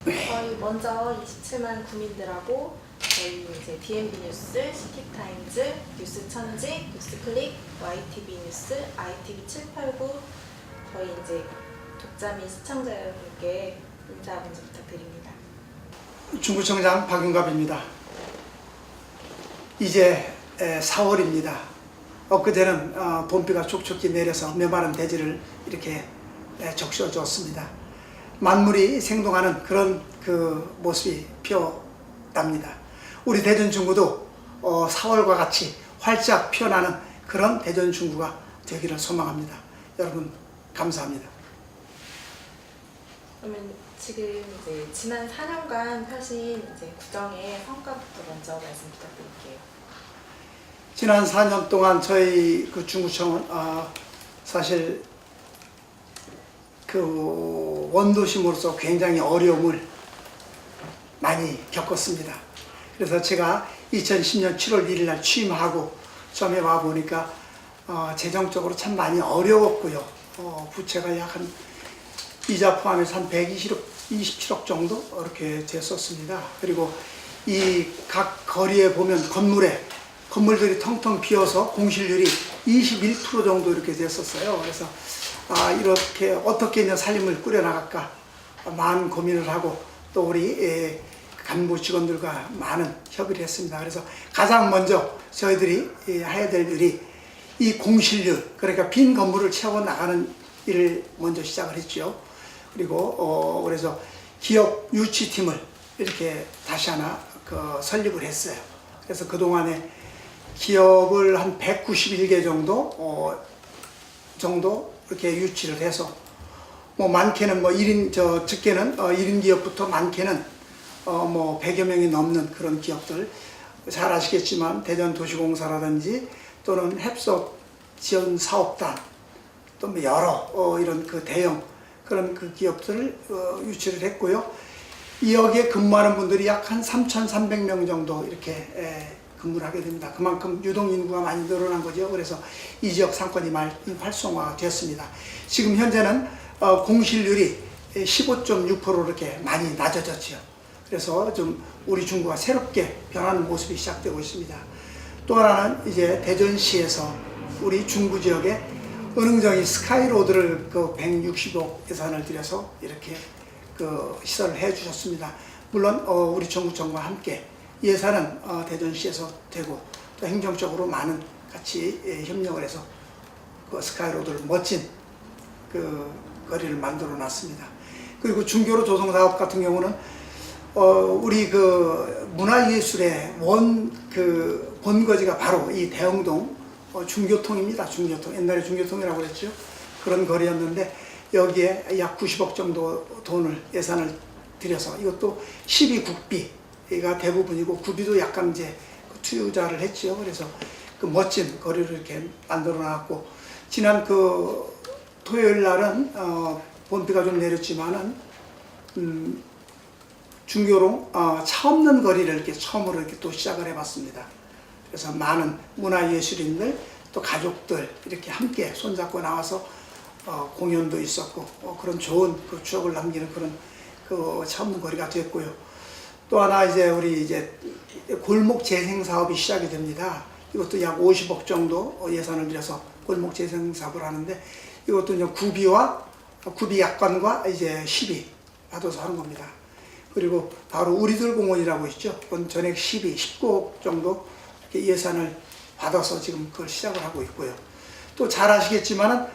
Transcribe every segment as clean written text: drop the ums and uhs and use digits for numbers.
저희 먼저 27만 구민들하고 저희 이제 DMB 뉴스, 시티타임즈, 뉴스천지, 뉴스클릭, YTV 뉴스, ITV 789 저희 이제 독자 및 시청자 여러분께 인사 먼저 부탁드립니다. 중구청장 박윤갑입니다. 이제 4월입니다. 엊그제는 봄비가 촉촉히 내려서 메마른 대지를 이렇게 적셔줬습니다. 만물이 생동하는 그런 그 모습이 피어납니다. 우리 대전 중구도 4월과 같이 활짝 피어나는 그런 대전 중구가 되기를 소망합니다. 여러분 감사합니다. 그러면 지금 이제 지난 4년간 펴신 이제 구정의 성과부터 먼저 말씀 부탁드릴게요. 지난 4년 동안 저희 그 중구청은 사실 그 원도심으로서 굉장히 어려움을 많이 겪었습니다. 그래서 제가 2010년 7월 1일 날 취임하고 처음에 와 보니까 재정적으로 참 많이 어려웠고요. 부채가 약 한 이자 포함해서 한 127억 정도 이렇게 됐었습니다. 그리고 이 각 거리에 보면 건물들이 텅텅 비어서 공실률이 21% 정도 이렇게 됐었어요. 그래서 이렇게 어떻게 이제 살림을 꾸려나갈까 많은 고민을 하고 또 우리 간부 직원들과 많은 협의를 했습니다. 그래서 가장 먼저 저희들이 해야 될 일이 이 공실률, 그러니까 빈 건물을 채워 나가는 일을 먼저 시작을 했죠. 그리고 그래서 기업 유치팀을 이렇게 다시 하나 설립을 했어요. 그래서 그동안에 기업을 한 191개 정도 이렇게 유치를 해서 뭐 많게는 뭐 1인 적게는 1인 기업부터 많게는 뭐 100여 명이 넘는 그런 기업들, 잘 아시겠지만 대전도시공사라든지 또는 heb소지원사업단 또 뭐 여러 이런 그 대형 그런 그 기업들을 유치를 했고요. 여기에 근무하는 분들이 약 한 3,300명 정도 이렇게 근무를 하게 됩니다. 그만큼 유동인구가 많이 늘어난 거죠. 그래서 이 지역 상권이 많이 활성화되었습니다. 지금 현재는 공실률이 15.6% 이렇게 많이 낮아졌죠. 그래서 좀 우리 중구가 새롭게 변하는 모습이 시작되고 있습니다. 또 하나는 이제 대전시에서 우리 중구 지역에 은흥정이 스카이로드를 그 160억 예산을 들여서 이렇게 그 시설을 해 주셨습니다. 물론 우리 정부청과 함께 예산은 대전시에서 되고 또 행정적으로 많은 같이 협력을 해서 그 스카이로드를 멋진 그 거리를 만들어 놨습니다. 그리고 중교로 조성사업 같은 경우는 우리 그 문화예술의 본거지가 바로 이 대흥동 중교통입니다. 중교통. 옛날에 중교통이라고 그랬죠. 그런 거리였는데 여기에 약 90억 정도 예산을 들여서 이것도 12국비가 대부분이고 구비도 약간 이제 투자를 했죠. 그래서 그 멋진 거리를 이렇게 만들어 놨고 지난 그 토요일 날은 봄비가 좀 내렸지만은 중교로 차 없는 거리를 이렇게 처음으로 이렇게 또 시작을 해봤습니다. 그래서 많은 문화예술인들 또 가족들 이렇게 함께 손잡고 나와서 공연도 있었고 그런 좋은 그 추억을 남기는 그런 그 차 없는 거리가 됐고요. 또 하나 이제 우리 이제 골목 재생 사업이 시작이 됩니다. 이것도 약 50억 정도 예산을 들여서 골목 재생 사업을 하는데 이것도 이제 구비 약관과 이제 시비 받아서 하는 겁니다. 그리고 바로 우리들 공원이라고 있죠. 그건 전액 19억 정도 이렇게 예산을 받아서 지금 그걸 시작을 하고 있고요. 또 잘 아시겠지만은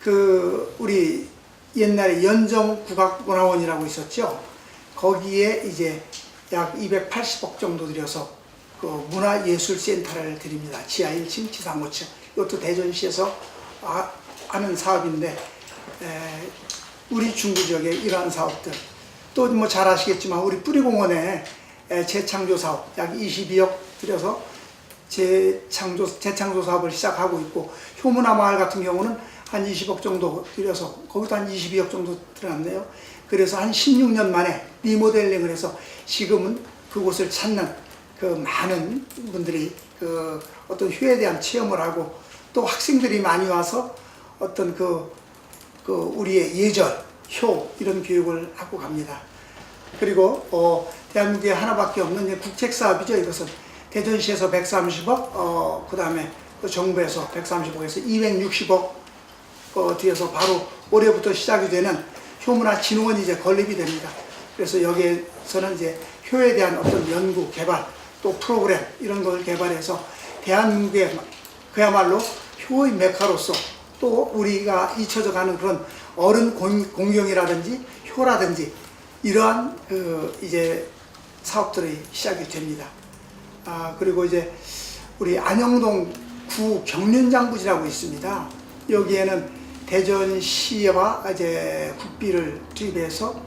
그 우리 옛날에 연정국악문화원이라고 있었죠. 거기에 이제 약 280억 정도 들여서 그 문화예술센터를 드립니다. 지하 1층, 지상 5층. 이것도 대전시에서 하는 사업인데 우리 중구 지역에 이러한 사업들 또 뭐 잘 아시겠지만 우리 뿌리공원에 재창조 사업 약 22억 들여서 재창조 사업을 시작하고 있고 효문화 마을 같은 경우는 한 20억 정도 들여서 거기도 한 22억 정도 들어갔네요. 그래서 한 16년 만에 리모델링을 해서 지금은 그곳을 찾는 그 많은 분들이 그 어떤 효에 대한 체험을 하고 또 학생들이 많이 와서 어떤 그 우리의 예절, 효 이런 교육을 하고 갑니다. 그리고 대한민국에 하나밖에 없는 이제 국책 사업이죠. 이것은 대전시에서 130억, 그 다음에 정부에서 130억에서 260억 뒤에서 바로 올해부터 시작이 되는 효문화진흥원이 이제 건립이 됩니다. 그래서 여기에서는 이제 효에 대한 어떤 연구, 개발, 또 프로그램 이런 걸 개발해서 대한민국의 그야말로 효의 메카로서 또 우리가 잊혀져 가는 그런 어른 공경이라든지 효라든지 이러한 이제 사업들이 시작이 됩니다. 그리고 이제 우리 안영동 구 경륜장부지라고 있습니다. 여기에는 대전시와 이제 국비를 투입해서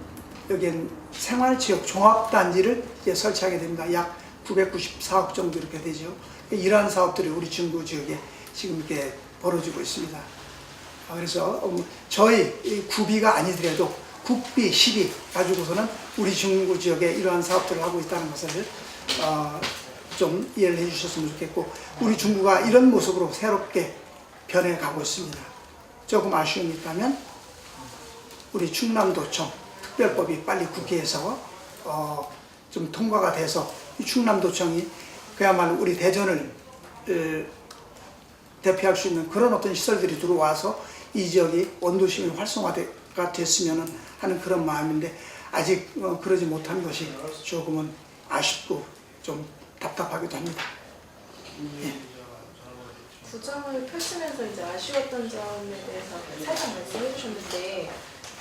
여기엔 생활지역 종합단지를 이제 설치하게 됩니다. 약 994억 정도 이렇게 되죠. 이러한 사업들이 우리 중구 지역에 지금 이렇게 벌어지고 있습니다. 그래서 저희 구비가 아니더라도 국비, 시비 가지고서는 우리 중구 지역에 이러한 사업들을 하고 있다는 것을 좀 이해를 해주셨으면 좋겠고, 우리 중구가 이런 모습으로 새롭게 변해가고 있습니다. 조금 아쉬움이 있다면 우리 충남도청 특별법이 빨리 국회에서 좀 통과가 돼서 이 충남도청이 그야말로 우리 대전을 대표할 수 있는 그런 어떤 시설들이 들어와서 이 지역이 원도심이 활성화가 됐으면 하는 그런 마음인데, 아직 그러지 못한 것이 조금은 아쉽고 좀 답답하기도 합니다. 예. 구정을 펼치면서 이제 아쉬웠던 점에 대해서 살짝 말씀해 주셨는데,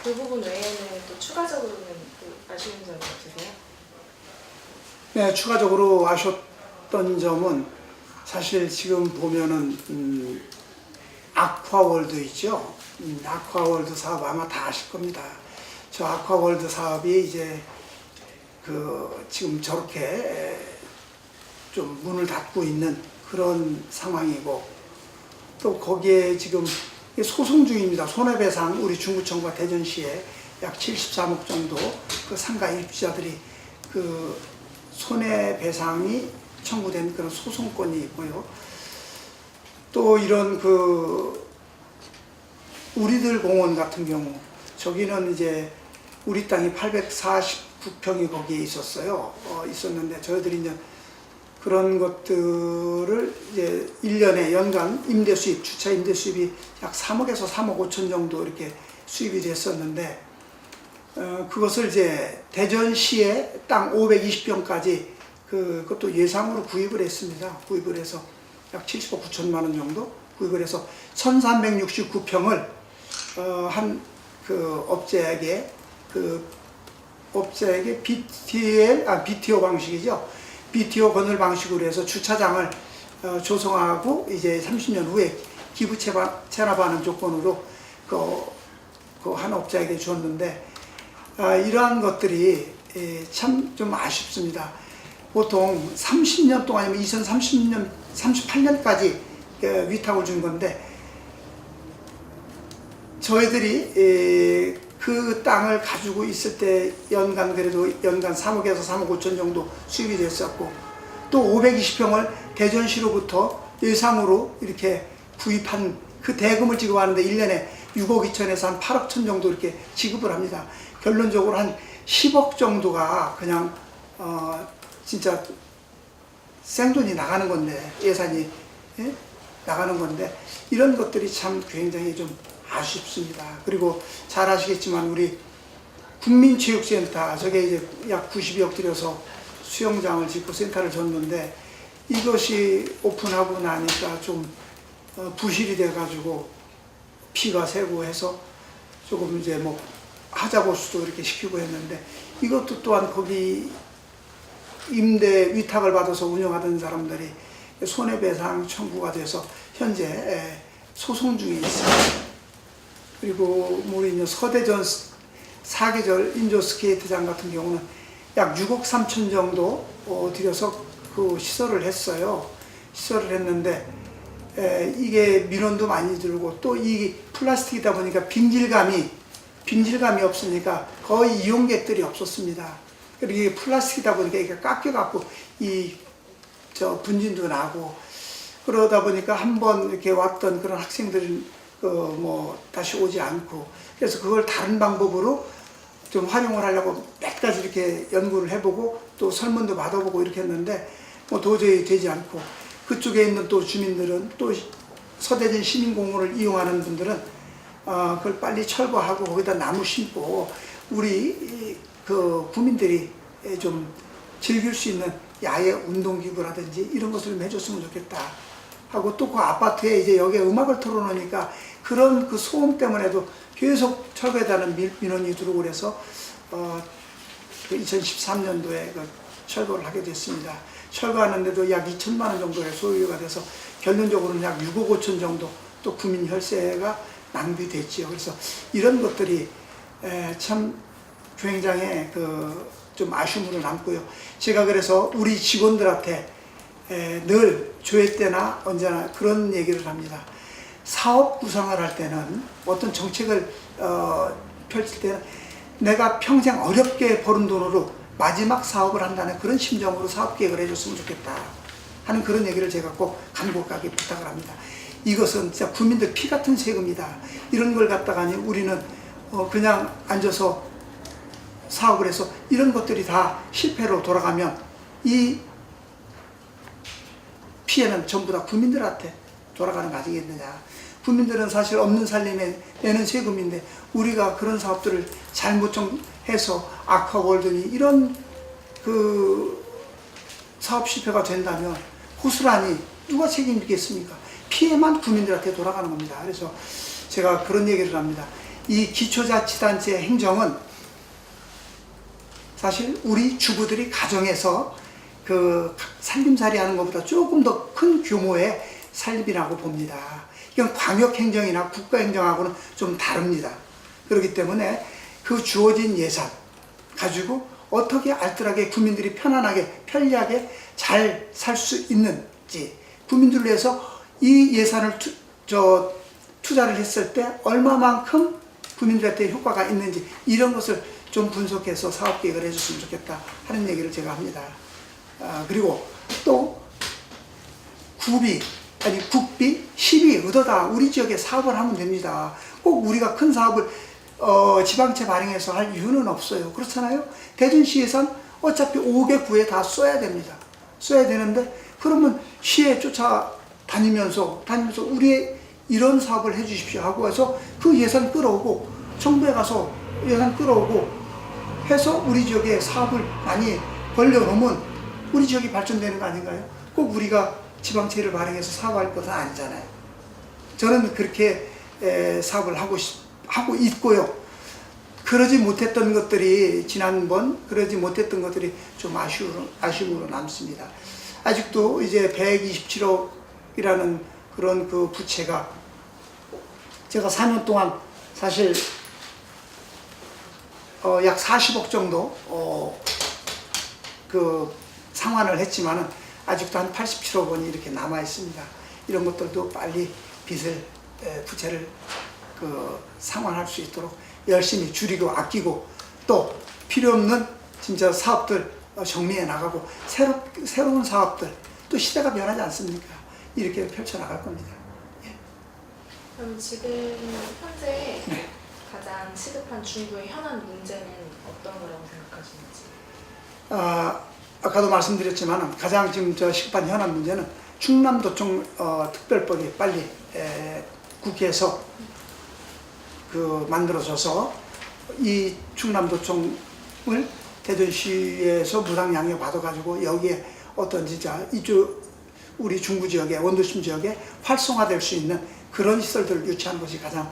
그 부분 외에는 또 추가적으로는 또 아쉬운 점이 없으세요? 네, 추가적으로 아쉬웠던 점은 사실 지금 보면은 아쿠아월드 있죠. 아쿠아월드 사업 아마 다 아실 겁니다. 저 아쿠아월드 사업이 이제 지금 저렇게 좀 문을 닫고 있는 그런 상황이고, 또 거기에 지금 소송 중입니다. 손해배상 우리 중구청과 대전시에 약 73억 정도 그 상가 입주자들이 그 손해배상이 청구된 그런 소송권이 있고요. 또 이런 우리들 공원 같은 경우, 저기는 이제 우리 땅이 849평이 거기에 있었어요. 있었는데 저희들이 이제 그런 것들을 이제 1년에 연간 임대 수입, 주차 임대 수입이 약 3억에서 3억 5천 정도 이렇게 수입이 됐었는데, 그것을 이제 대전시에 땅 520평까지 그것도 예상으로 구입을 했습니다. 구입을 해서 약 70억 9천만 원 정도 구입을 해서 1369평을 한 업자에게 BTO 방식이죠. BTO 건설 방식으로 해서 주차장을 조성하고 이제 30년 후에 기부 체납하는 조건으로 그 한 업자에게 줬는데, 이러한 것들이 참 좀 아쉽습니다. 보통 30년 동안이면 2030년, 38년까지 위탁을 준 건데, 저희들이 그 땅을 가지고 있을 때 연간 그래도 연간 3억에서 3억 5천 정도 수입이 됐었고, 또 520평을 대전시로부터 예상으로 이렇게 구입한 그 대금을 지급하는데 1년에 6억 2천에서 한 8억 천 정도 이렇게 지급을 합니다. 결론적으로 한 10억 정도가 그냥 진짜 생돈이 나가는 건데, 예산이 나가는 건데, 이런 것들이 참 굉장히 좀 아쉽습니다. 그리고 잘 아시겠지만 우리 국민체육센터, 저게 이제 약 90억 들여서 수영장을 짓고 센터를 줬는데, 이것이 오픈하고 나니까 좀 부실이 돼가지고 피가 새고 해서 조금 이제 뭐 하자보수도 이렇게 시키고 했는데, 이것도 또한 거기 임대 위탁을 받아서 운영하던 사람들이 손해배상 청구가 돼서 현재 소송 중에 있습니다. 그리고 우리 이제 서대전 4계절 인조 스케이트장 같은 경우는 약 6억 3천 정도 들여서 그 시설을 했어요. 시설을 했는데 이게 민원도 많이 들고, 또 이 플라스틱이다 보니까 빙질감이 없으니까 거의 이용객들이 없었습니다. 그리고 이게 플라스틱이다 보니까 이게 깎여갖고 분진도 나고, 그러다 보니까 한번 이렇게 왔던 그런 학생들은 다시 오지 않고, 그래서 그걸 다른 방법으로 좀 활용을 하려고 몇 가지 이렇게 연구를 해보고 또 설문도 받아보고 이렇게 했는데 뭐 도저히 되지 않고, 그쪽에 있는 또 주민들은, 또 서대진 시민공원을 이용하는 분들은 그걸 빨리 철거하고 거기다 나무 심고 우리 그 구민들이 좀 즐길 수 있는 야외 운동기구라든지 이런 것을 좀 해줬으면 좋겠다 하고, 또 그 아파트에 이제 여기에 음악을 틀어놓으니까 그런 그 소음 때문에도 계속 철거해달라는 민원이 들어오고 그래서 그 2013년도에 그 철거를 하게 됐습니다. 철거하는데도 약 2천만 원 정도의 소요가 돼서 결론적으로는 약 6억 5천 정도 또 국민 혈세가 낭비됐지요. 그래서 이런 것들이 참 굉장히 그 좀 아쉬움으로 남고요. 제가 그래서 우리 직원들한테 늘 조회 때나 언제나 그런 얘기를 합니다. 사업 구상을 할 때는, 어떤 정책을 펼칠 때는 내가 평생 어렵게 버는 돈으로 마지막 사업을 한다는 그런 심정으로 사업 계획을 해줬으면 좋겠다 하는 그런 얘기를 제가 꼭 간곡하게 부탁을 합니다. 이것은 진짜 국민들 피 같은 세금이다. 이런 걸 갖다가니 우리는 그냥 앉아서 사업을 해서 이런 것들이 다 실패로 돌아가면 이 피해는 전부 다 국민들한테 돌아가는 거 아니겠느냐. 국민들은 사실 없는 살림에 내는 세금인데 우리가 그런 사업들을 잘못 좀 해서 아쿠아월드니 이런 그 사업 실패가 된다면 고스란히 누가 책임지겠습니까? 피해만 국민들한테 돌아가는 겁니다. 그래서 제가 그런 얘기를 합니다. 이 기초자치단체 행정은 사실 우리 주부들이 가정에서 그 살림살이 하는 것보다 조금 더 큰 규모의 살림이라고 봅니다. 이건 광역행정이나 국가행정하고는 좀 다릅니다. 그렇기 때문에 그 주어진 예산 가지고 어떻게 알뜰하게 국민들이 편안하게 편리하게 잘 살 수 있는지, 국민들을 위해서 이 예산을 투자를 했을 때 얼마만큼 국민들한테 효과가 있는지 이런 것을 좀 분석해서 사업계획을 해줬으면 좋겠다 하는 얘기를 제가 합니다. 그리고 또 국비, 시비 얻어다 우리 지역에 사업을 하면 됩니다. 꼭 우리가 큰 사업을 지방채 발행해서 할 이유는 없어요. 그렇잖아요. 대전시 예산 어차피 5개 구에 다 써야 됩니다. 써야 되는데 그러면 시에 쫓아다니면서 우리의 이런 사업을 해 주십시오 하고 해서 그 예산 끌어오고, 정부에 가서 예산 끌어오고 해서 우리 지역에 사업을 많이 벌려놓으면 우리 지역이 발전되는 거 아닌가요? 꼭 우리가 지방채를 발행해서 사업할 것은 아니잖아요. 저는 그렇게 사업을 하고 있고요. 그러지 못했던 것들이 지난번 그러지 못했던 것들이 좀 아쉬움으로 남습니다. 아직도 이제 127억이라는 그런 그 부채가, 제가 4년 동안 사실 약 40억 정도 그 상환을 했지만은 아직도 한 87억 원이 이렇게 남아 있습니다. 이런 것들도 빨리 부채를 그 상환할 수 있도록 열심히 줄이고 아끼고, 또 필요 없는 진짜 사업들 정리해 나가고 새로운 사업들, 또 시대가 변하지 않습니까? 이렇게 펼쳐 나갈 겁니다. 예. 그럼 지금 현재 네. 가장 시급한 중구의 현안 문제는 어떤 거라고 생각하시는지? 아까도 말씀드렸지만 가장 지금 시급한 현안 문제는 충남도청 특별법이 빨리 국회에서 그 만들어져서 이 충남도청을 대전시에서 무상 양육 받아가지고 여기에 어떤 진짜 우리 중구 지역에, 원도심 지역에 활성화될 수 있는 그런 시설들을 유치하는 것이 가장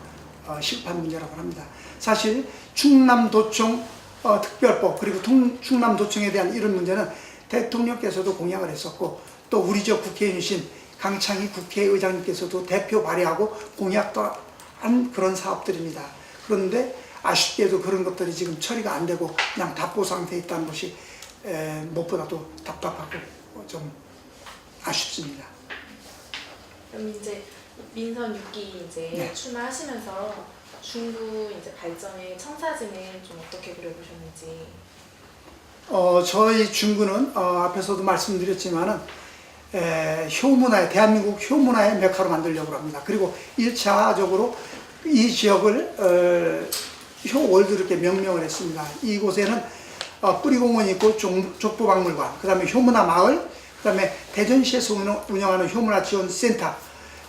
시급한 문제라고 합니다. 사실 충남도청 특별법, 그리고 충남도청에 대한 이런 문제는 대통령께서도 공약을 했었고, 또 우리 지역 국회의원이신 강창희 국회의장님께서도 대표 발의하고 공약도 한 그런 사업들입니다. 그런데 아쉽게도 그런 것들이 지금 처리가 안 되고 그냥 답보 상태에 있다는 것이 무엇보다도 답답하고 좀 아쉽습니다. 그럼 이제 민선 6기 이제 네. 출마하시면서 중구 이제 발전의 청사진을 좀 어떻게 그려보셨는지? 저희 중구는 앞에서도 말씀드렸지만은 효문화의, 대한민국 효문화의 메카로 만들려고 합니다. 그리고 1차적으로 이 지역을 효월드 이렇게 명명을 했습니다. 이곳에는 뿌리공원이 있고 족보박물관, 그 다음에 효문화 마을, 그 다음에 대전시에서 운영하는 효문화 지원센터,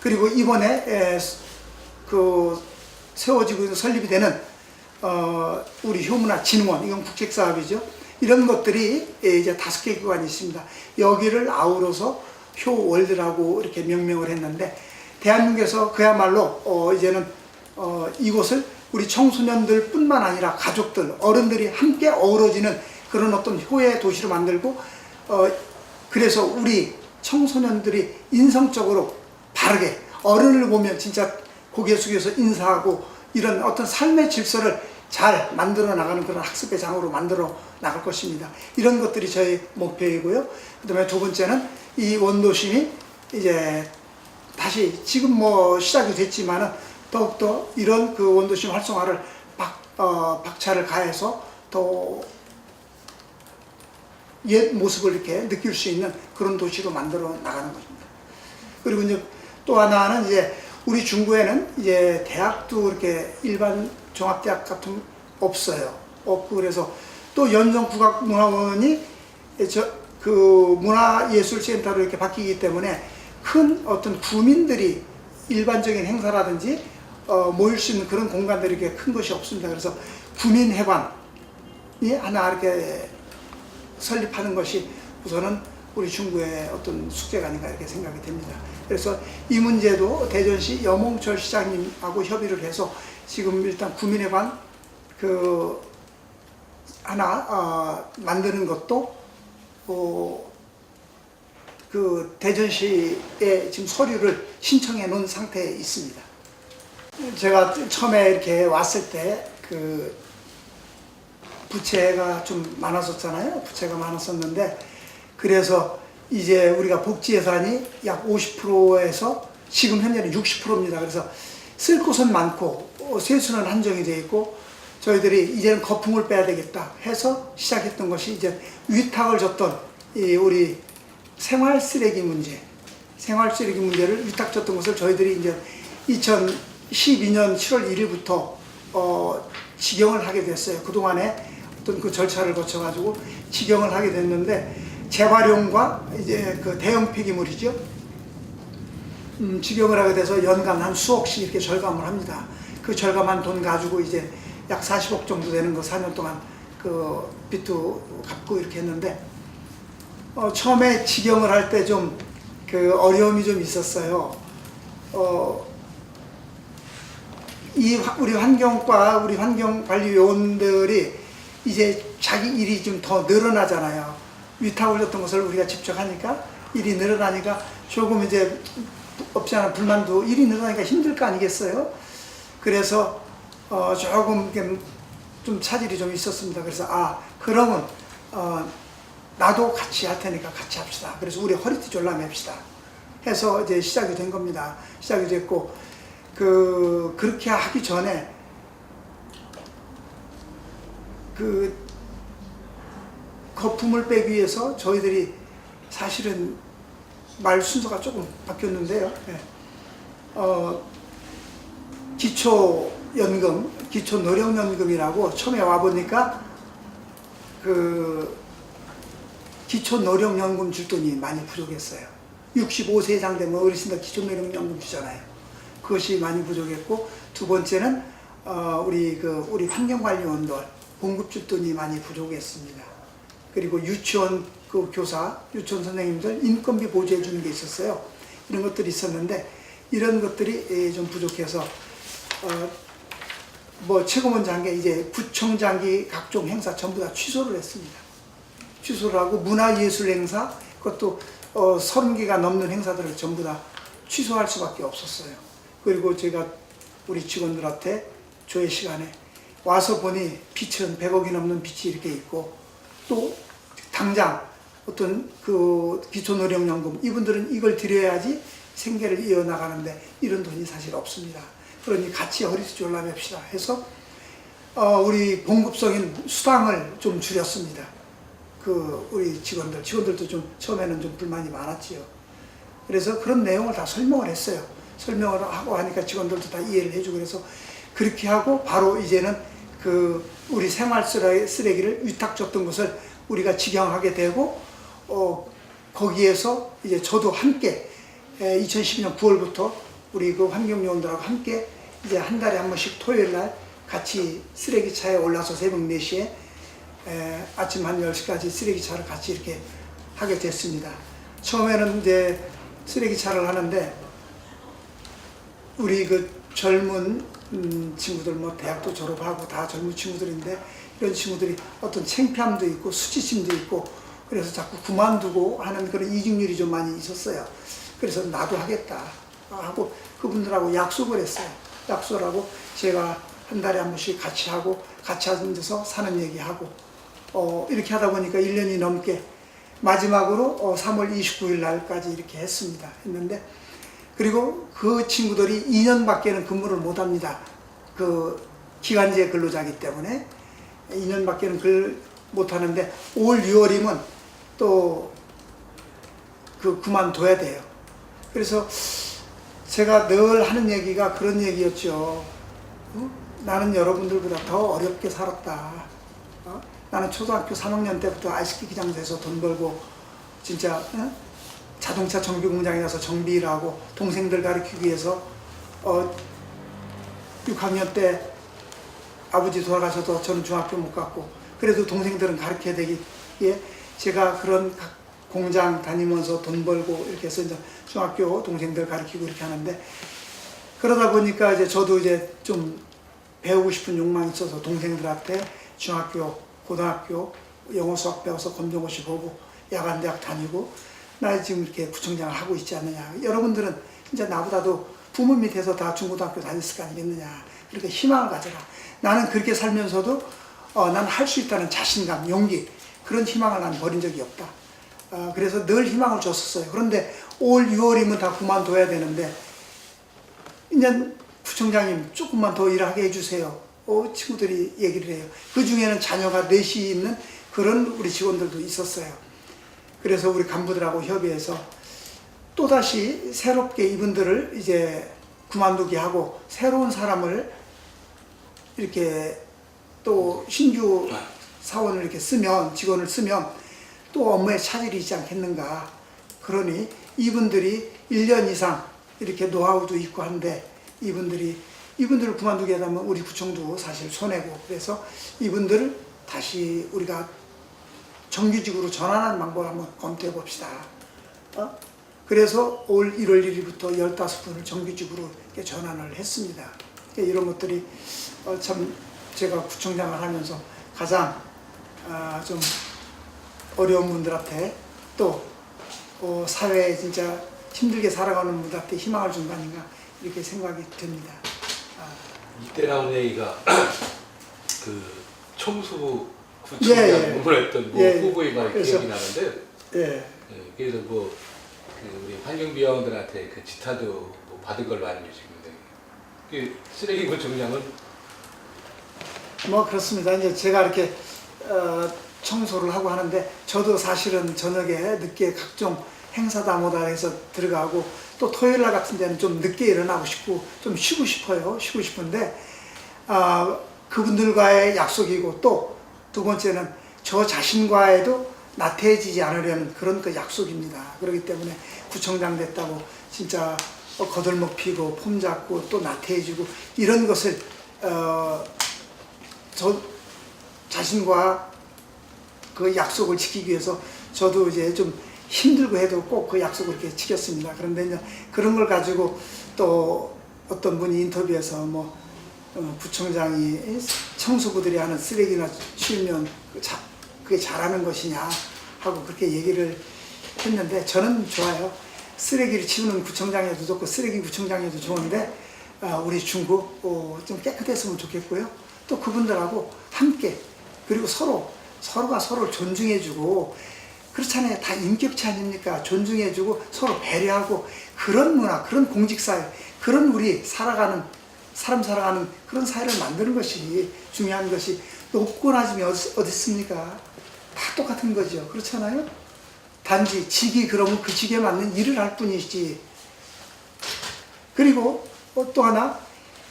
그리고 이번에 세워지고 설립이 되는 우리 효문화 진흥원, 이건 국책 사업이죠. 이런 것들이 이제 5개 기관이 있습니다. 여기를 아우러서 효월드라고 이렇게 명명을 했는데, 대한민국에서 그야말로 이제는 이곳을 우리 청소년들 뿐만 아니라 가족들, 어른들이 함께 어우러지는 그런 어떤 효의 도시로 만들고, 그래서 우리 청소년들이 인성적으로 바르게 어른을 보면 진짜 고개 숙여서 인사하고 이런 어떤 삶의 질서를 잘 만들어 나가는 그런 학습의 장으로 만들어 나갈 것입니다. 이런 것들이 저희 목표이고요. 그 다음에 두 번째는 이 원도심이 이제 다시 지금 뭐 시작이 됐지만은 더욱더 이런 그 원도심 활성화를 박차를 가해서 더 옛 모습을 이렇게 느낄 수 있는 그런 도시로 만들어 나가는 것입니다. 그리고 이제 또 하나는 이제 우리 중구에는 이제 대학도 이렇게 일반 종합대학 같은 없어요. 없고, 그래서 또 연정국악문화원이 그 문화예술센터로 이렇게 바뀌기 때문에 큰 어떤 구민들이 일반적인 행사라든지 모일 수 있는 그런 공간들이 이렇게 큰 것이 없습니다. 그래서 구민회관이 하나 이렇게 설립하는 것이 우선은 우리 중구의 어떤 숙제가 아닌가 이렇게 생각이 됩니다. 그래서 이 문제도 대전시 염홍철 시장님하고 협의를 해서 지금 일단 구민회관 하나 만드는 것도 그 대전시에 지금 서류를 신청해 놓은 상태에 있습니다. 제가 처음에 이렇게 왔을 때 그 부채가 좀 많았었잖아요. 부채가 많았었는데, 그래서 이제 우리가 복지 예산이 약 50%에서 지금 현재는 60%입니다. 그래서 쓸 곳은 많고 세수는 한정이 되어 있고, 저희들이 이제는 거품을 빼야 되겠다 해서 시작했던 것이 이제 위탁을 줬던 이 우리 생활 쓰레기 문제를 위탁 줬던 것을 저희들이 이제 2012년 7월 1일부터 직영을 하게 됐어요. 그동안에 어떤 그 절차를 거쳐가지고 직영을 하게 됐는데, 재활용과 이제 그 대형 폐기물이죠. 직영을 하게 돼서 연간 한 수억씩 이렇게 절감을 합니다. 그 절감한 돈 가지고 이제 약 40억 정도 되는 거 4년 동안 그 빚도 갚고 이렇게 했는데, 처음에 직영을 할 때 좀 그 어려움이 좀 있었어요. 우리 환경과 우리 환경관리 요원들이 이제 자기 일이 좀 더 늘어나잖아요. 위탁을 줬던 것을 우리가 직접 하니까 일이 늘어나니까 조금 이제 없지 않은 불만도, 일이 늘어나니까 힘들 거 아니겠어요? 그래서 조금 좀 차질이 좀 있었습니다. 그래서 그러면 나도 같이 할 테니까 같이 합시다. 그래서 우리 허리띠 졸라 맵시다 해서 이제 시작이 된 겁니다. 시작이 됐고, 그렇게 하기 전에 그 거품을 빼기 위해서 저희들이 사실은 말 순서가 조금 바뀌었는데요. 기초연금, 기초노령연금이라고 처음에 와보니까 그 기초노령연금 줄 돈이 많이 부족했어요. 65세 이상 되면 어르신들 기초노령연금 주잖아요. 그것이 많이 부족했고, 두 번째는 우리 환경관리원들 봉급 줄 돈이 많이 부족했습니다. 그리고 유치원 그 교사, 유치원 선생님들 인건비 보조해 주는 게 있었어요. 이런 것들이 있었는데, 이런 것들이 좀 부족해서 최고먼저 한 게 이제 구청장기 각종 행사 전부 다 취소를 했습니다. 취소를 하고 문화예술 행사, 그것도 30개가 넘는 행사들을 전부 다 취소할 수밖에 없었어요. 그리고 제가 우리 직원들한테 조회 시간에 와서 보니 빚은 100억이 넘는 빚이 이렇게 있고, 또 당장 어떤 그 기초노령연금, 이분들은 이걸 드려야지 생계를 이어나가는데 이런 돈이 사실 없습니다. 그러니 같이 허리띠 졸라맵시다 해서 우리 봉급성인 수당을 좀 줄였습니다. 우리 직원들도 좀 처음에는 좀 불만이 많았지요. 그래서 그런 내용을 다 설명을 했어요. 설명을 하고 하니까 직원들도 다 이해를 해주고, 그래서 그렇게 하고 바로 이제는 그 우리 생활 쓰레기를 위탁 줬던 것을 우리가 직영하게 되고 거기에서 이제 저도 함께 2012년 9월부터 우리 그 환경요원들하고 함께 이제 한 달에 한 번씩 토요일 날 같이 쓰레기차에 올라서 새벽 4시에 아침 한 10시까지 쓰레기차를 같이 이렇게 하게 됐습니다. 처음에는 이제 쓰레기차를 하는데 우리 그 젊은 친구들 뭐 대학도 졸업하고 다 젊은 친구들인데 이런 친구들이 어떤 창피함도 있고 수치심도 있고 그래서 자꾸 그만두고 하는 그런 이직률이 좀 많이 있었어요. 그래서 나도 하겠다 하고 그분들하고 약속을 했어요. 약속을 하고 제가 한 달에 한 번씩 같이 하고 같이 앉아서 사는 얘기하고 이렇게 하다 보니까 1년이 넘게 마지막으로 3월 29일 날까지 이렇게 했는데 그리고 그 친구들이 2년밖에는 근무를 못 합니다. 그 기간제 근로자이기 때문에 2년밖에는 못 하는데 5월, 6월이면 또 그만둬야 돼요. 그래서 제가 늘 하는 얘기가 그런 얘기였죠. 나는 여러분들보다 더 어렵게 살았다. 나는 초등학교 3학년 때부터 아이스키장에서 돈 벌고 진짜 자동차 정비 공장에 가서 정비를 하고 동생들 가르치기 위해서 6학년 때 아버지 돌아가셔서 저는 중학교 못 갔고 그래도 동생들은 가르쳐야 되기에 제가 그런 공장 다니면서 돈 벌고 이렇게 해서 이제 중학교 동생들 가르치고 이렇게 하는데 그러다 보니까 이제 저도 이제 좀 배우고 싶은 욕망이 있어서 동생들한테 중학교, 고등학교 영어 수학 배워서 검정고시 보고 야간대학 다니고 나 지금 이렇게 구청장을 하고 있지 않느냐. 여러분들은 진짜 나보다도 부모 밑에서 다 중고등학교 다녔을 거 아니겠느냐. 그렇게 희망을 가져라. 나는 그렇게 살면서도 난 할 수 있다는 자신감, 용기 그런 희망을 난 버린 적이 없다. 그래서 늘 희망을 줬었어요. 그런데 5월, 6월이면 다 그만둬야 되는데 이제 구청장님 조금만 더 일하게 해주세요. 친구들이 얘기를 해요. 그 중에는 자녀가 넷이 있는 그런 우리 직원들도 있었어요. 그래서 우리 간부들하고 협의해서 또다시 새롭게 이분들을 이제 그만두게 하고 새로운 사람을 이렇게 또 신규 사원을 이렇게 쓰면 직원을 쓰면 또 업무에 차질이 있지 않겠는가. 그러니 이분들이 1년 이상 이렇게 노하우도 있고 한데 이분들을 그만두게 하면 우리 구청도 사실 손해고 그래서 이분들을 다시 우리가 정규직으로 전환하는 방법을 한번 검토해 봅시다. 그래서 올 1월 1일부터 15분을 정규직으로 이렇게 전환을 했습니다. 이런 것들이 참 제가 구청장을 하면서 가장 좀 어려운 분들한테 또 사회에 진짜 힘들게 살아가는 분들한테 희망을 준 거 아닌가 이렇게 생각이 듭니다. 이때 나온 얘기가 그 총수부 구청장 공부했던 후보의 말이 기억이 나는데 그래서 그 우리 환경비원들한테 그 지타도 뭐 받은 걸로 알고 계시는데 그 쓰레기 구청장은 뭐 그렇습니다. 이제 제가 이렇게 청소를 하고 하는데 저도 사실은 저녁에 늦게 각종 행사다 뭐다 해서 들어가고 또 토요일 날 같은 데는 좀 늦게 일어나고 싶고 좀 쉬고 싶어요. 쉬고 싶은데 그분들과의 약속이고 또 두 번째는 저 자신과에도 나태해지지 않으려는 그런 그 약속입니다. 그렇기 때문에 구청장 됐다고 진짜 거들먹 피고 폼 잡고 또 나태해지고 이런 것을 저 자신과 그 약속을 지키기 위해서 저도 이제 좀 힘들고 해도 꼭 그 약속을 이렇게 지켰습니다. 그런데 이제 그런 걸 가지고 또 어떤 분이 인터뷰에서 구청장이 청소부들이 하는 쓰레기나 치우면 그게 잘하는 것이냐 하고 그렇게 얘기를 했는데 저는 좋아요. 쓰레기를 치우는 구청장에도 좋고 쓰레기 구청장에도 좋은데 우리 중구 좀 깨끗했으면 좋겠고요. 또 그분들하고 함께 그리고 서로가 서로를 존중해주고 그렇잖아요. 다 인격체 아닙니까? 존중해주고 서로 배려하고 그런 문화, 그런 공직사회, 그런 우리 사람 살아가는 그런 사회를 만드는 것이 중요한 것이 높고 낮음이 어디 있습니까? 다 똑같은 거죠. 그렇잖아요? 단지 직이 그러면 그 직에 맞는 일을 할 뿐이지. 그리고 또 하나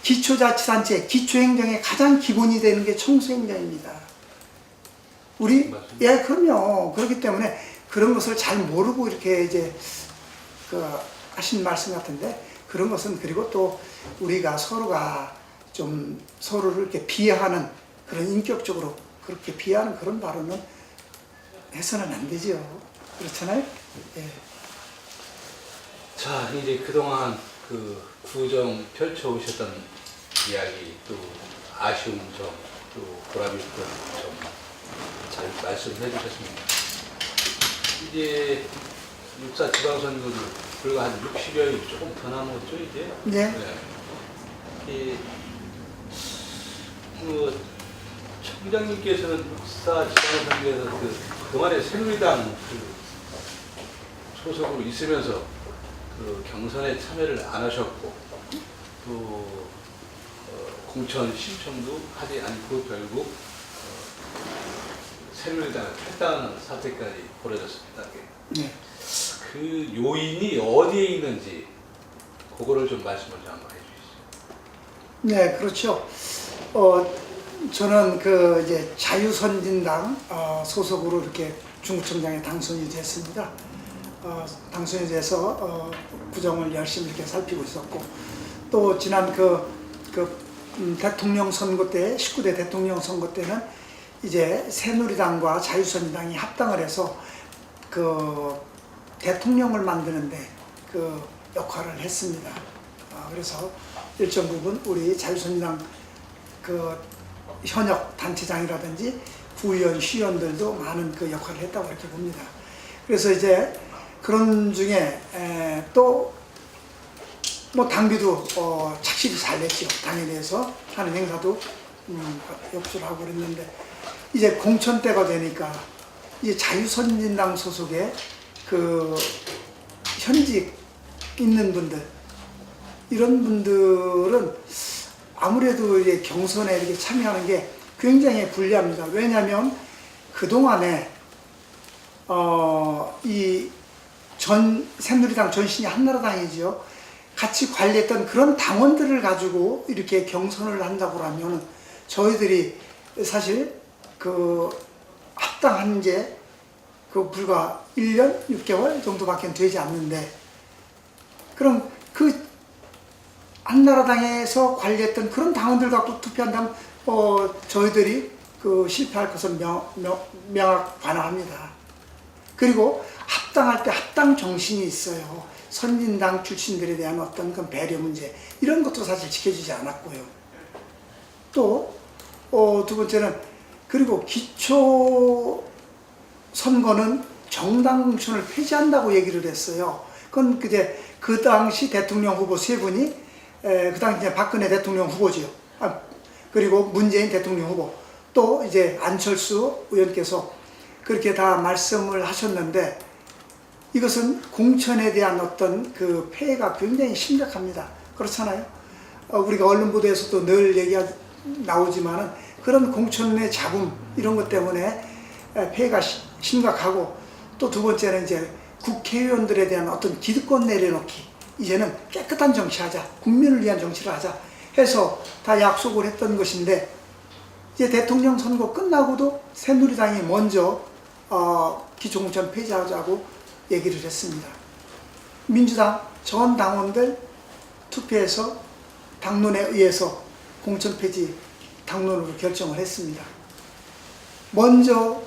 기초자치단체, 기초행정의 가장 기본이 되는 게 청소행정입니다. 우리, 맞습니다. 예, 그럼요. 그렇기 때문에 그런 것을 잘 모르고 이렇게 이제, 하신 말씀 같은데, 그런 것은 그리고 또 우리가 서로가 좀 서로를 이렇게 비하하는 그런 인격적으로 그렇게 비하하는 그런 발언은 해서는 안 되죠. 그렇잖아요? 예. 자, 이제 그동안 그 구정 펼쳐오셨던 이야기, 또 아쉬운 점, 또 보람이 있던 점 잘 말씀해 주셨습니다. 이제 6.4 지방선거도 불과 한 60여일 조금 더 남았죠, 이제? 네. 이, 청장님께서는 6.4 지방선거에서 그동안에 새누리당 소속으로 있으면서 경선에 참여를 안 하셨고, 또 공천 신청도 하지 않고 결국 새누리당을 탈당하는 사태까지 벌어졌습니다. 네. 그 요인이 어디에 있는지 그거를 좀 말씀을 좀 한번 해주시죠. 네, 그렇죠. 저는 이제 자유선진당 소속으로 이렇게 중구청장에 당선이 됐습니다. 당선이 돼서 구정을 열심히 이렇게 살피고 있었고, 또 지난 대통령 선거 때, 19대 대통령 선거 때는 이제 새누리당과 자유선진당이 합당을 해서 대통령을 만드는데 역할을 했습니다. 그래서 일정 부분 우리 자유선진당 현역 단체장이라든지 부의원, 시의원들도 많은 역할을 했다고 이렇게 봅니다. 그래서 이제 그런 중에 또 뭐 당비도 착실히 잘 냈죠. 당에 대해서 하는 행사도 역수를 하고 그랬는데, 이제 공천 때가 되니까 이제 자유선진당 소속의 현직 있는 분들, 이런 분들은 아무래도 이제 경선에 이렇게 참여하는 게 굉장히 불리합니다. 왜냐하면 그동안에 이 새누리당 전신이 한나라당이죠. 같이 관리했던 그런 당원들을 가지고 이렇게 경선을 한다고 하면 저희들이 사실 합당한 게 불과 1년 6개월 정도밖에 되지 않는데, 그럼 한나라당에서 관리했던 그런 당원들 갖고 투표한다면 저희들이 실패할 것은 명확관합니다. 그리고 합당할 때 합당 정신이 있어요. 선진당 출신들에 대한 어떤 배려 문제, 이런 것도 사실 지켜지지 않았고요. 또 두 번째는, 그리고 기초 선거는 정당 공천을 폐지한다고 얘기를 했어요. 그건 그 당시 대통령 후보 세 분이, 그 당시 박근혜 대통령 후보지요. 그리고 문재인 대통령 후보, 또 이제 안철수 의원께서 그렇게 다 말씀을 하셨는데, 이것은 공천에 대한 어떤 폐해가 굉장히 심각합니다. 그렇잖아요. 우리가 언론 보도에서도 늘 나오지만은 그런 공천의 잡음, 이런 것 때문에 폐해가 심각하고, 또 두 번째는 이제 국회의원들에 대한 어떤 기득권 내려놓기, 이제는 깨끗한 정치하자, 국민을 위한 정치를 하자 해서 다 약속을 했던 것인데, 이제 대통령 선거 끝나고도 새누리당이 먼저 기초공천 폐지하자고 얘기를 했습니다. 민주당 전 당원들 투표해서 당론에 의해서 공천 폐지 당론으로 결정을 했습니다. 먼저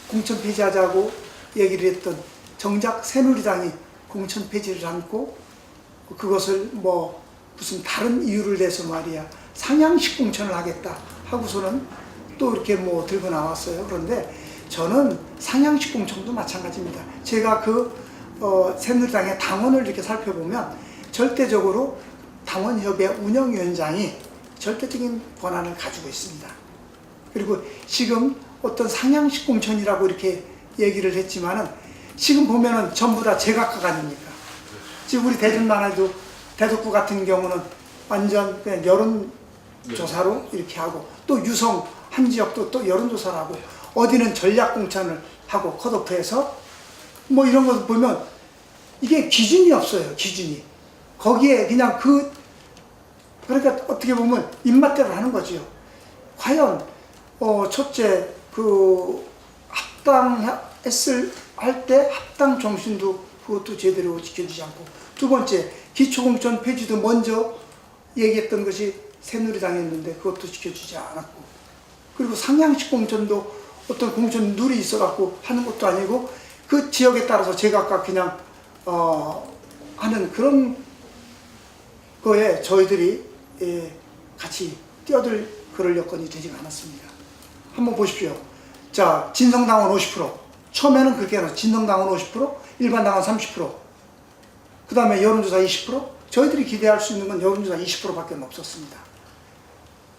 공천 폐지하자고 얘기를 했던 정작 새누리당이 공천 폐지를 않고, 그것을 무슨 다른 이유를 대서 말이야 상향식 공천을 하겠다 하고서는 또 이렇게 들고 나왔어요. 그런데 저는 상향식 공천도 마찬가지입니다. 제가 새누리당의 당원을 이렇게 살펴보면 절대적으로 당원협의 운영위원장이 절대적인 권한을 가지고 있습니다. 그리고 지금 어떤 상향식 공천이라고 이렇게 얘기를 했지만은, 지금 보면은 전부 다 제각각 아닙니까? 지금 우리 대전만 해도 대덕구 같은 경우는 완전 그냥 여론조사로 이렇게 하고, 또 유성 한 지역도 또 여론조사를 하고, 어디는 전략공천을 하고 컷오프해서 이런 거 보면 이게 기준이 없어요. 기준이. 거기에 그냥 그러니까 어떻게 보면 입맛대로 하는 거죠. 과연 첫째 그 합당했을 할 때 합당 정신도 그것도 제대로 지켜지지 않고, 두 번째 기초공천 폐지도 먼저 얘기했던 것이 새누리당이었는데 그것도 지켜지지 않았고, 그리고 상향식 공천도 어떤 공천 룰이 있어갖고 하는 것도 아니고 그 지역에 따라서 제각각 그냥 하는 그런 거에 저희들이 같이 뛰어들 그럴 여건이 되지가 않았습니다. 한번 보십시오. 자, 진성당원 50%, 처음에는 그렇게 해놨어요. 진성당원 50%, 일반당원 30%, 그 다음에 여론조사 20%, 저희들이 기대할 수 있는 건 여론조사 20%밖에 없었습니다.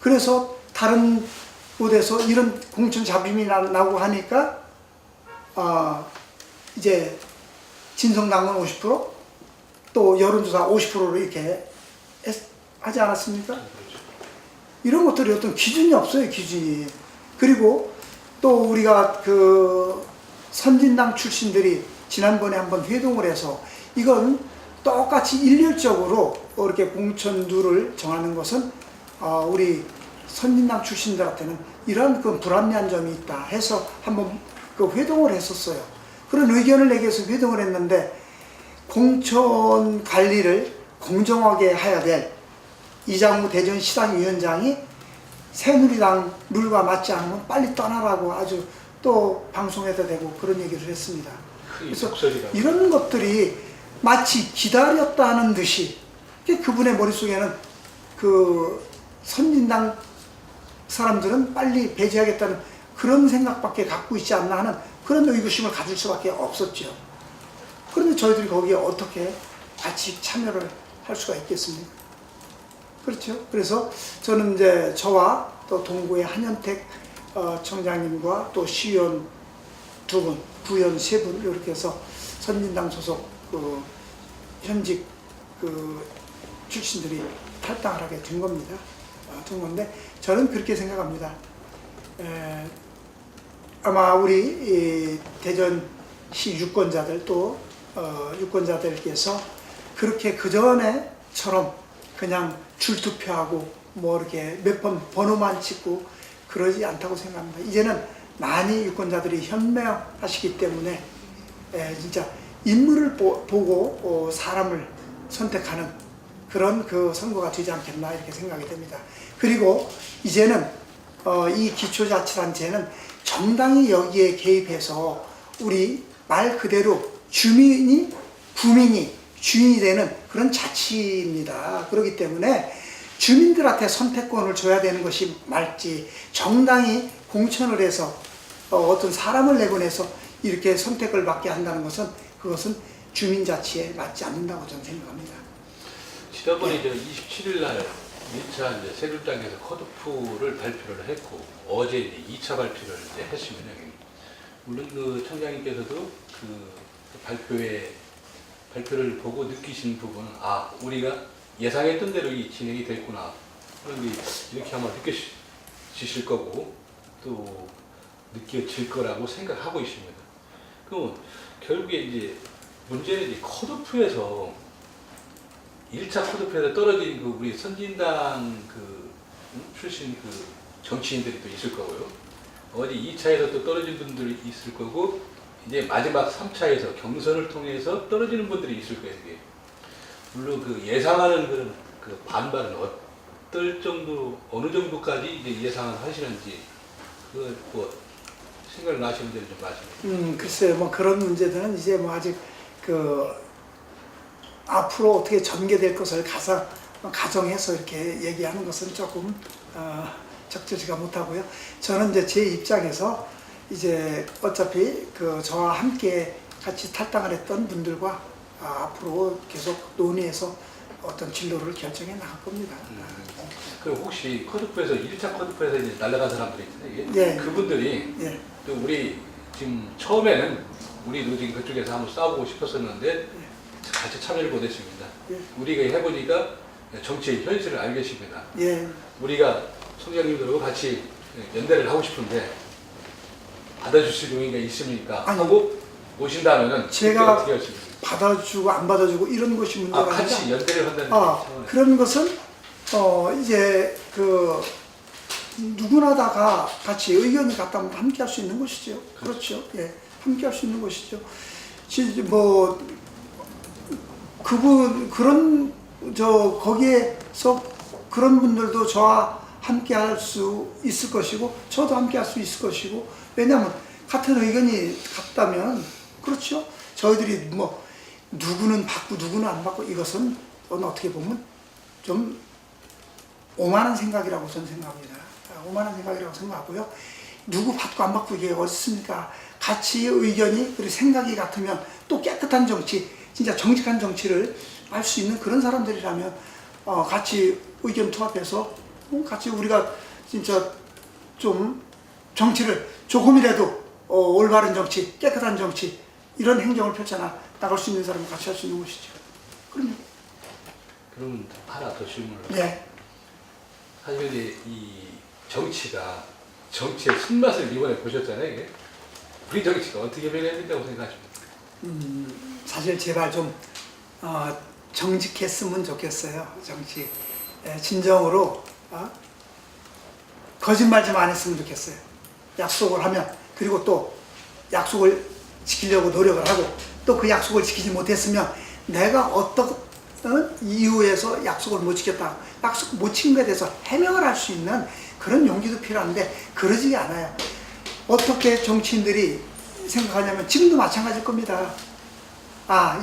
그래서 다른 곳에서 이런 공천 잡음이 나고 하니까 이제 진성당원 50%, 또 여론조사 50%로 이렇게 하지 않았습니까? 이런 것들이 어떤 기준이 없어요, 기준이. 그리고 또 우리가 그 선진당 출신들이 지난번에 한번 회동을 해서 이건 똑같이 일률적으로 이렇게 공천룰을 정하는 것은 우리 선진당 출신들한테는 이런 그 불합리한 점이 있다 해서 한번 그 회동을 했었어요. 그런 의견을 내기 위해서 회동을 했는데, 공천 관리를 공정하게 해야 될 이장우 대전시당위원장이 새누리당 룰과 맞지 않으면 빨리 떠나라고 아주 또 방송에도 대고 그런 얘기를 했습니다. 그래서 이런 것들이 마치 기다렸다는 듯이 그분의 머릿속에는 그 선진당 사람들은 빨리 배제하겠다는 그런 생각밖에 갖고 있지 않나 하는 그런 의구심을 가질 수밖에 없었죠. 그런데 저희들이 거기에 어떻게 같이 참여를 할 수가 있겠습니까? 그렇죠. 그래서 저는 이제 저와 또 동구의 한현택 청장님과 또 시의원 2분, 부의원 3분 이렇게 해서 선진당 소속 그 현직 그 출신들이 탈당을 하게 된 겁니다. 된 건데 저는 그렇게 생각합니다. 아마 우리 대전시 유권자들 또 유권자들께서 그렇게 그전에처럼 그냥 줄투표하고 뭐 이렇게 몇 번 번호만 찍고 그러지 않다고 생각합니다. 이제는 많이 유권자들이 현명하시기 때문에 진짜 인물을 보고 사람을 선택하는 그런 그 선거가 되지 않겠나 이렇게 생각이 됩니다. 그리고 이제는 이 기초자치단체는 정당이 여기에 개입해서 우리 말 그대로 주민이 부민이 주인이 되는 그런 자치입니다. 그렇기 때문에 주민들한테 선택권을 줘야 되는 것이 맞지, 정당이 공천을 해서 어떤 사람을 내보내서 이렇게 선택을 받게 한다는 것은 그것은 주민자치에 맞지 않는다고 저는 생각합니다. 지난번에 27일 날 1차 이제 새누리당에서 컷오프를 발표를 했고, 어제 이제 2차 발표를 이제 했습니다. 물론 그 청장님께서도 그 발표를 보고 느끼신 부분은 우리가 예상했던 대로 이 진행이 됐구나. 그런데 이렇게 아마 느껴지실 거고 또 느껴질 거라고 생각하고 있습니다. 그럼 결국에 이제 문제는 이제 컷오프에서 1차 컷오프에서 떨어진 그 우리 선진당 그 출신 그 정치인들이 또 있을 거고요. 어디 2차에서 또 떨어진 분들이 있을 거고, 이제 마지막 3차에서 경선을 통해서 떨어지는 분들이 있을 거예요. 이게. 물론 그 예상하는 그 반발은 어떨 정도, 어느 정도까지 이제 예상을 하시는지, 뭐 생각을 나시는 대로 좀 말씀해 주세요. 글쎄요, 뭐 그런 문제들은 이제 뭐 아직 그 앞으로 어떻게 전개될 것을 가정해서 이렇게 얘기하는 것은 조금 적절치가 못하고요. 저는 이제 제 입장에서 이제 어차피 그 저와 함께 같이 탈당을 했던 분들과 앞으로 계속 논의해서 어떤 진로를 결정해 나갈 겁니다. 그럼 혹시 컷오프에서 1차 컷오프에서 이제 날아간 사람들이 있는데 예. 그분들이 예. 또 우리 지금 처음에는 우리도 지금 그쪽에서 한번 싸우고 싶었었는데 같이 참여를 못했습니다. 예. 우리가 해보니까 정치의 현실을 알게 됐습니다. 예. 우리가 총장님들하고 같이 연대를 하고 싶은데 받아주실 용의가 있습니까? 아니, 하고 오신다면은 제가 어떻게 하십니까? 받아주고 안 받아주고 이런 것이 문제가 아니라 같이 연대를 한다는 차원에서. 그런 것은 이제 그 누구나 다가 같이 의견이 같다면 함께 할 수 있는 것이죠. 그렇죠. 예, 함께 할 수 있는 것이죠. 뭐 그분 그런 거기에서 그런 분들도 저와 함께 할 수 있을 것이고 저도 함께 할 수 있을 것이고 왜냐하면 같은 의견이 같다면 그렇죠. 저희들이 뭐 누구는 받고 누구는 안 받고 이것은 어떻게 보면 좀 오만한 생각이라고 저는 생각합니다. 오만한 생각이라고 생각하고요. 누구 받고 안 받고 이게 어딨습니까? 같이 의견이 그리고 생각이 같으면 또 깨끗한 정치, 진짜 정직한 정치를 할 수 있는 그런 사람들이라면 같이 의견 투합해서 같이 우리가 진짜 좀 정치를 조금이라도 올바른 정치, 깨끗한 정치 이런 행정을 펼쳐 나갈 수 있는 사람은 같이 할 수 있는 것이죠. 그러면 하나 더 질문을. 예. 사실 이제 이 정치가 정치의 신맛을 이번에 보셨잖아요. 이게. 우리 정치가 어떻게 변했는다고 생각하십니까? 사실 제발 좀 정직했으면 좋겠어요. 정치 진정으로 거짓말 좀 안 했으면 좋겠어요. 약속을 하면 그리고 또 약속을 지키려고 노력을 하고 또 그 약속을 지키지 못했으면 내가 어떤 이유에서 약속을 못 지켰다. 약속 못 지킨 것에 대해서 해명을 할 수 있는 그런 용기도 필요한데 그러지 않아요. 어떻게 정치인들이 생각하냐면 지금도 마찬가지일 겁니다.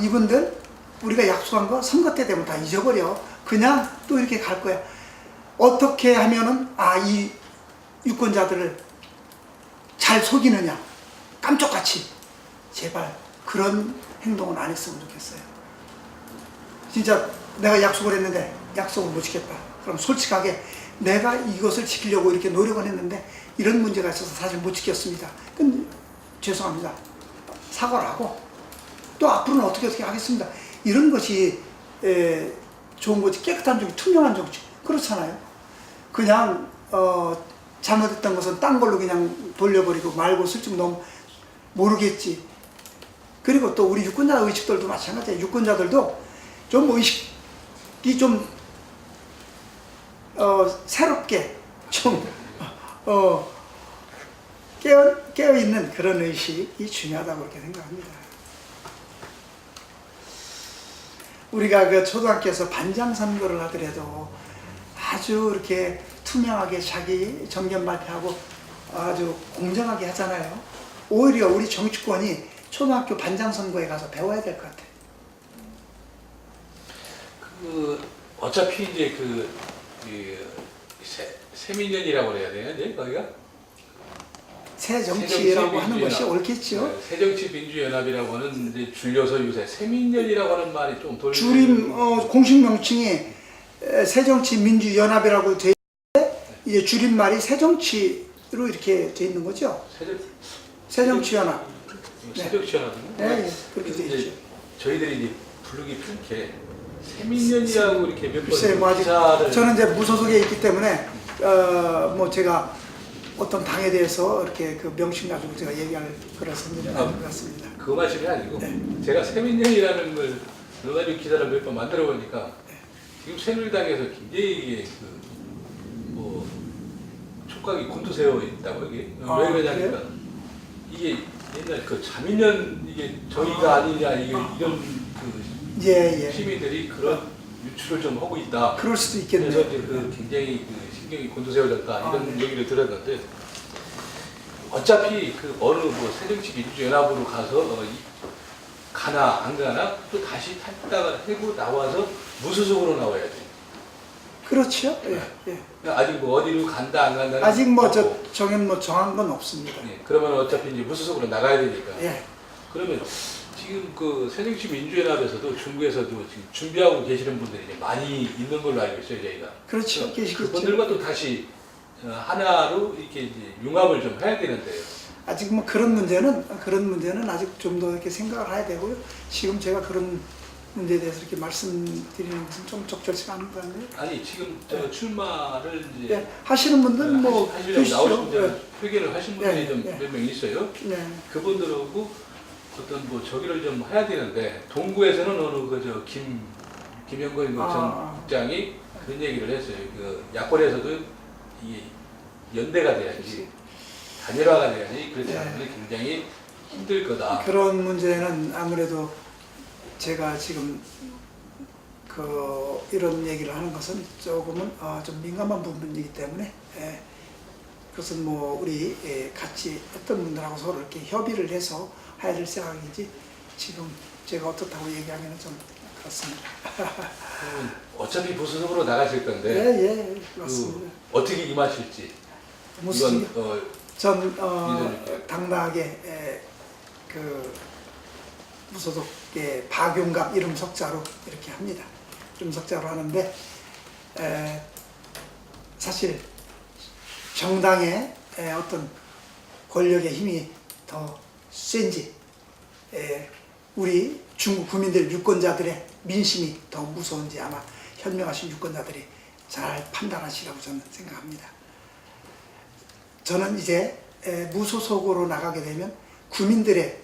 이분들 우리가 약속한 거 선거 때 되면 다 잊어버려. 그냥 또 이렇게 갈 거야. 어떻게 하면은 이 유권자들을 잘 속이느냐. 깜짝같이. 제발 그런 행동은 안 했으면 좋겠어요. 진짜 내가 약속을 했는데 약속을 못 지켰다. 그럼 솔직하게 내가 이것을 지키려고 이렇게 노력을 했는데 이런 문제가 있어서 사실 못 지켰습니다. 그럼 죄송합니다. 사과를 하고 또 앞으로는 어떻게 하겠습니다. 이런 것이 좋은 거지. 깨끗한 정치, 투명한 정치. 그렇잖아요. 그냥 잘못했던 것은 딴 걸로 그냥 돌려버리고 말고 슬쩍 너무 모르겠지. 그리고 또 우리 유권자 의식들도 마찬가지예요. 유권자들도 좀 의식이 좀 새롭게 좀 깨어있는 그런 의식이 중요하다고 그렇게 생각합니다. 우리가 그 초등학교에서 반장 선거를 하더라도 아주 이렇게 투명하게 자기 정견 발표하고 아주 공정하게 하잖아요. 오히려 우리 정치권이 초등학교 반장 선거에 가서 배워야 될 것 같아요. 어차피 이제 세민연이라고 그래야 되나 이제 거기가? 새정치라고 하는 것이 옳겠죠. 네, 새정치민주연합이라고 하는 이제 줄여서 요새 세민연이라고 하는 말이 좀 돌고 줄임 공식 명칭이 새정치민주연합이라고 돼 있는데 이제 줄임말이 새정치로 이렇게 돼 있는 거죠. 새정치연합. 새정치연합은? 네, 그렇게 돼 있죠. 저희들이 이제 부르기 편게 세민연이라고 이렇게 몇 글쎄, 번 기사를 저는 이제 무소속에 있기 때문에 뭐 제가 어떤 당에 대해서 이렇게 그 명칭 가지고 제가 얘기할 그런 선들은 아닌 것 같습니다. 그 말씀이 아니고 제가 세민연이라는 걸 넣어가지고 기사를 몇 번 만들어 보니까 지금 새누리당에서 굉장히 이게 뭐 촉각이 곤두세워 있다고 이게 왜 그러냐니까 이게 옛날 그 자민련 이게 저희가 아니냐 이런 시민들이 그런 유출을 좀 하고 있다. 그럴 수도 있겠네요. 그래서 이제 굉장히 신경이 곤두세워졌다 이런 얘기를 들었는데 어차피 어느 새정치민주연합으로 가서 가나 안 가나 또 다시 탈당을 하고 나와서 무소속으로 나와야 돼. 그렇죠. 예. 아직 어디로 간다 안 간다는 아직 정한 건 없습니다. 그러면 어차피 이제 무소속으로 나가야 되니까. 예. 그러면 지금 새정치민주연합에서도 중부에서도 지금 준비하고 계시는 분들이 이제 많이 있는 걸로 알고 있어요, 저희가. 그렇죠. 계시겠죠. 그분들과 또 다시 하나로 이렇게 이제 융합을 좀 해야 되는데요. 아직 그런 문제는 아직 좀 더 이렇게 생각을 해야 되고요. 지금 제가 그런 문제에 대해서 이렇게 말씀드리는 것은 좀 적절치가 않은 것 같네요. 아니 지금 출마를 이제 하시는 분들은 하시려고 나오신 분들 회견을 하신 분들이 네, 좀 몇 명 있어요. 네. 그분들하고 어떤 저기를 좀 해야 되는데 동구에서는 어느 김영건 전 국장이 그런 얘기를 했어요. 그 야권에서도 이 연대가 돼야지, 단일화가 돼야지, 그렇지 않으면 굉장히 힘들 거다. 그런 문제는 아무래도 제가 지금 이런 얘기를 하는 것은 조금은 좀 민감한 부분이기 때문에 그것은 뭐 우리 같이 어떤 분들하고 서로 이렇게 협의를 해서 해야 될 생각이지 지금 제가 어떻다고 얘기하기는 좀 그렇습니다. 어차피 보수적으로 나가실 건데 예, 맞습니다. 어떻게 임하실지 무슨 전 이전일게요. 당당하게 무소속의 박용갑 이름 석자로 이렇게 합니다. 이름 석자로 하는데 사실 정당의 어떤 권력의 힘이 더 센지 우리 중국 국민들 유권자들의 민심이 더 무서운지 아마 현명하신 유권자들이 잘 판단하시라고 저는 생각합니다. 저는 이제 무소속으로 나가게 되면 국민들의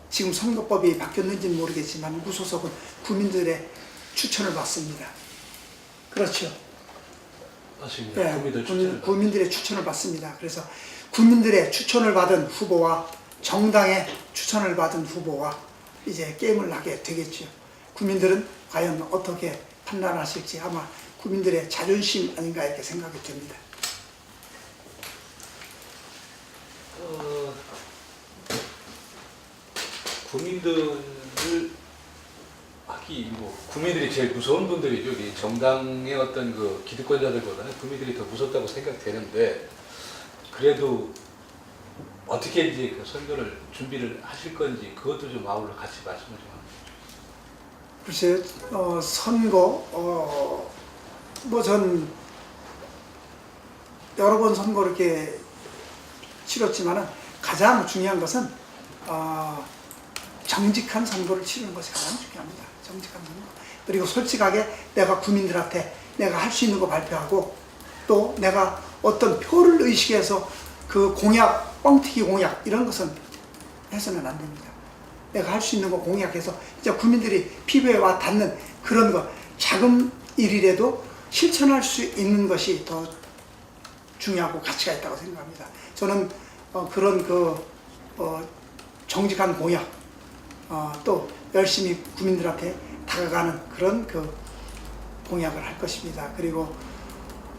지금 선거법이 바뀌었는지는 모르겠지만 무소속은 국민들의 추천을 받습니다. 그렇죠. 맞습니다. 네, 국민들의 추천을 받습니다. 그래서 국민들의 추천을 받은 후보와 정당의 추천을 받은 후보와 이제 게임을 하게 되겠죠. 국민들은 과연 어떻게 판단하실지 아마 국민들의 자존심 아닌가 이렇게 생각이 됩니다. 국민들을 국민들이 제일 무서운 분들이죠. 이 정당의 어떤 그 기득권자들보다는 국민들이 더 무섭다고 생각되는데 그래도 어떻게 이제 그 선거를 준비를 하실 건지 그것도 좀 아울러 같이 말씀을 좀 합니다. 글쎄요, 선거 뭐 전 여러 번 선거 이렇게 치렀지만은 가장 중요한 것은 정직한 선거를 치르는 것이 가장 중요합니다. 정직한 선거. 그리고 솔직하게 내가 국민들한테 내가 할 수 있는 거 발표하고 또 내가 어떤 표를 의식해서 그 공약, 뻥튀기 공약 이런 것은 해서는 안 됩니다. 내가 할 수 있는 거 공약해서 이제 국민들이 피부에 와 닿는 그런 거 작은 일이라도 실천할 수 있는 것이 더 중요하고 가치가 있다고 생각합니다. 저는 그런 정직한 공약 또 열심히 국민들한테 다가가는 그런 공약을 할 것입니다. 그리고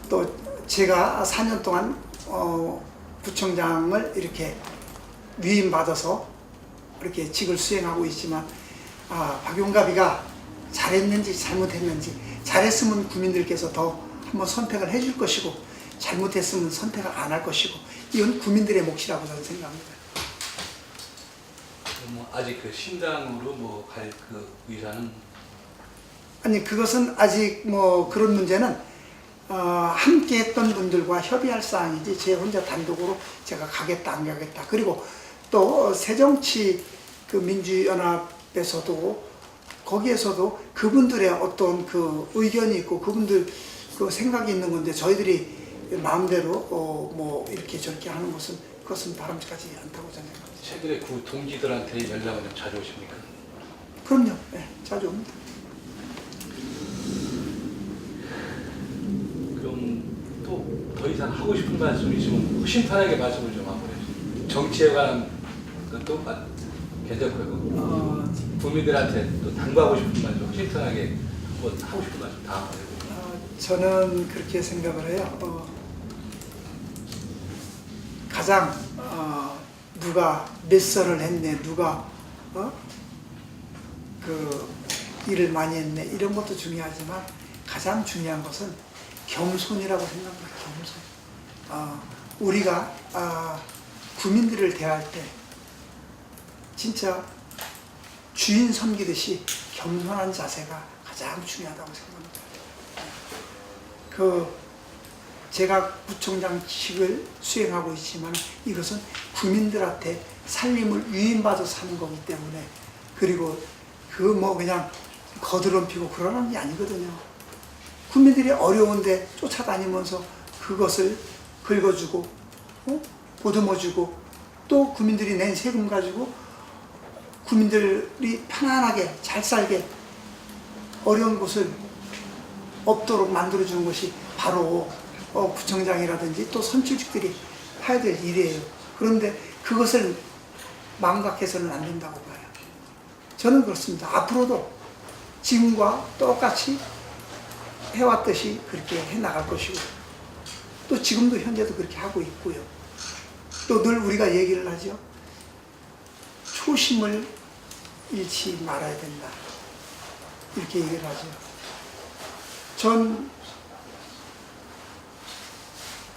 또 제가 4년 동안 구청장을 이렇게 위임받아서 이렇게 직을 수행하고 있지만 박용갑이가 잘했는지 잘못했는지 잘했으면 국민들께서 더 한번 선택을 해줄 것이고 잘못했으면 선택을 안 할 것이고 이건 국민들의 몫이라고 저는 생각합니다. 아직 그 신당으로 갈 의사는 아니 그것은 아직 그런 문제는 함께 했던 분들과 협의할 사항이지 제 혼자 단독으로 제가 가겠다 안 가겠다. 그리고 또 새정치 민주연합에서도 거기에서도 그분들의 어떤 의견이 있고 그분들 생각이 있는 건데 저희들이 마음대로 이렇게 저렇게 하는 것은 그것은 바람직하지 않다고 저는 생각합니다. 최근에 그 동지들한테 연락은 좀 자주 오십니까? 그럼요. 네, 자주 옵니다. 그럼 또 더 이상 하고 싶은 말씀 있으면 심판하게 말씀을 좀 한번 해주세요. 정치에 관한 것도 괜찮고요. 국민들한테 또 당부하고 싶은 말씀, 심판하게 한번 하고 싶은 말씀 다 한번 해보세요. 저는 그렇게 생각을 해요. 가장 누가 몇 설을 했네, 누가 일을 많이 했네 이런 것도 중요하지만 가장 중요한 것은 겸손이라고 생각합니다. 겸손. 우리가 국민들을 대할 때 진짜 주인 섬기듯이 겸손한 자세가 가장 중요하다고 생각합니다. 제가 구청장직을 수행하고 있지만 이것은 국민들한테 살림을 위임받아서 하는 거기 때문에 그리고 그냥 거드럼피고 그러는 게 아니거든요. 국민들이 어려운데 쫓아다니면서 그것을 긁어주고 보듬어주고 또 국민들이 낸 세금 가지고 국민들이 편안하게 잘 살게 어려운 곳을 없도록 만들어주는 것이 바로 구청장이라든지 또 선출직들이 해야 될 일이에요. 그런데 그것을 망각해서는 안 된다고 봐요. 저는 그렇습니다. 앞으로도 지금과 똑같이 해왔듯이 그렇게 해나갈 것이고, 또 지금도 현재도 그렇게 하고 있고요. 또 늘 우리가 얘기를 하죠. 초심을 잃지 말아야 된다. 이렇게 얘기를 하죠. 전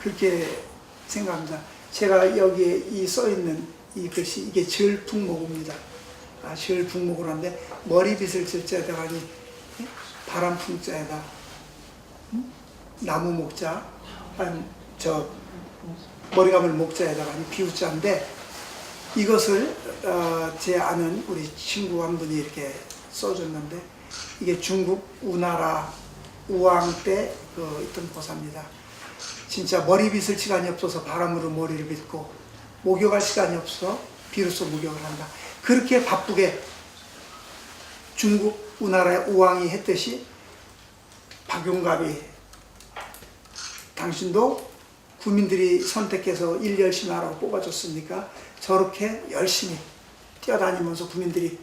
그렇게 생각합니다. 제가 여기에 이 써있는 이 글씨, 이게 절풍모구입니다. 절풍모구를 하는데, 머리빗을 절자에다가 바람풍자에다 나무 목자, 아니 머리감을 목자에다가 비우자인데, 이것을 제 아는 우리 친구 한 분이 이렇게 써줬는데, 이게 중국 우나라 우왕 때 있던 고사입니다. 진짜 머리빗을 시간이 없어서 바람으로 머리를 빗고, 목욕할 시간이 없어 비로소 목욕을 한다. 그렇게 바쁘게 중국 우나라의 우왕이 했듯이, 박용갑이 당신도 국민들이 선택해서 일 열심히 하라고 뽑아줬으니까 저렇게 열심히 뛰어다니면서 국민들이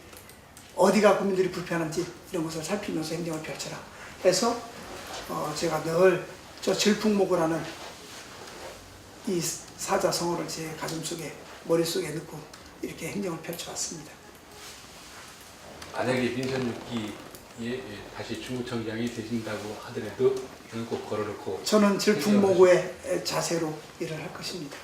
어디가 국민들이 불편한지 이런 것을 살피면서 행정을 펼쳐라. 그래서 제가 늘 저 절풍모구라는 이 사자성어를 제 가슴속에, 머릿속에 넣고 이렇게 행정을 펼쳐왔습니다. 만약에 민선 6기에 다시 중구청장이 되신다고 하더라도 이건 꼭 걸어놓고 저는 절풍모구의 자세로 일을 할 것입니다.